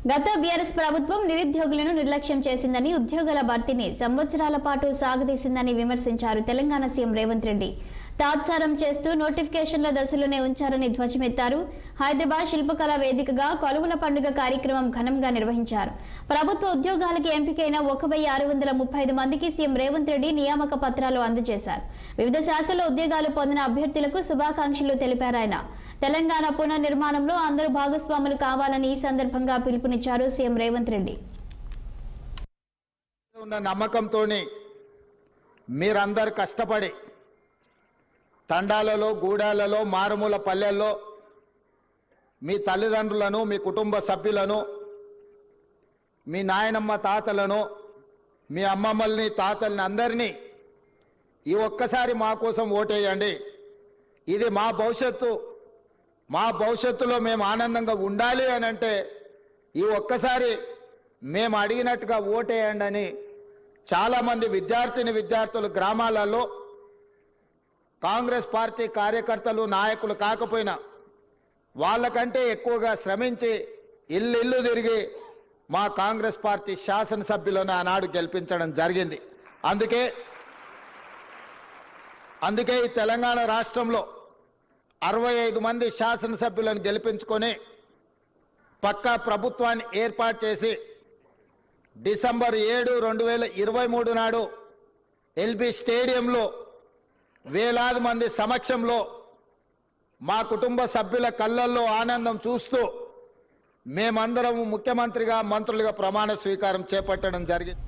గత బీఆర్ఎస్ ప్రభుత్వం నిరుద్యోగులను నిర్లక్ష్యం చేసిందని, ఉద్యోగాల భర్తీని సంవత్సరాల పాటు సాగదీసిందని విమర్శించారు తెలంగాణ సీఎం రేవంత్ రెడ్డి. తాత్సారం చేస్తూ నోటిఫికేషన్ల దశలోనే ఉంచారని ధ్వజమెత్తారు. హైదరాబాద్ శిల్పకళా వేదికగా కొలువుల పండుగ కార్యక్రమం ఘనంగా నిర్వహించారు. ప్రభుత్వ ఉద్యోగాలకి ఎంపికైన 1635 మందికి సీఎం రేవంత్ రెడ్డి నియామక పత్రాలు అందజేశారు. వివిధ శాఖల్లో ఉద్యోగాలు పొందిన అభ్యర్థులకు శుభాకాంక్షలు తెలిపారు ఆయన. తెలంగాణ పునర్నిర్మాణంలో అందరూ భాగస్వాములు కావాలని ఈ సందర్భంగా పిలుపునిచ్చారు సీఎం రేవంత్ రెడ్డి. నమ్మకంతోనే మీరందరూ కష్టపడి తండాలలో, గూడాలలో, మారుమూల పల్లెల్లో మీ తల్లిదండ్రులను, మీ కుటుంబ సభ్యులను, మీ నాయనమ్మ తాతలను, మీ అమ్మమ్మల్ని, తాతల్ని అందరినీ ఈ ఒక్కసారి మా కోసం ఓటేయండి, ఇది మా భవిష్యత్తు, మా భవిష్యత్తులో మేము ఆనందంగా ఉండాలి అని అంటే ఈ ఒక్కసారి మేము అడిగినట్టుగా ఓటేయండి అని చాలామంది విద్యార్థులు గ్రామాలలో కాంగ్రెస్ పార్టీ కార్యకర్తలు, నాయకులు కాకపోయినా వాళ్ళకంటే ఎక్కువగా శ్రమించి ఇల్లు తిరిగి మా కాంగ్రెస్ పార్టీ శాసనసభ్యులను ఆనాడు గెలిపించడం జరిగింది. అందుకే ఈ తెలంగాణ రాష్ట్రంలో 65 మంది శాసనసభ్యులను గెలిపించుకొని పక్కా ప్రభుత్వాన్ని ఏర్పాటు చేసి డిసెంబర్ 7, 2023 నాడు ఎల్బీ స్టేడియంలో వేలాది మంది సమక్షంలో మా కుటుంబ సభ్యుల కళ్ళల్లో ఆనందం చూస్తూ మేమందరం ముఖ్యమంత్రిగా, మంత్రులుగా ప్రమాణ స్వీకారం చేపట్టడం జరిగింది.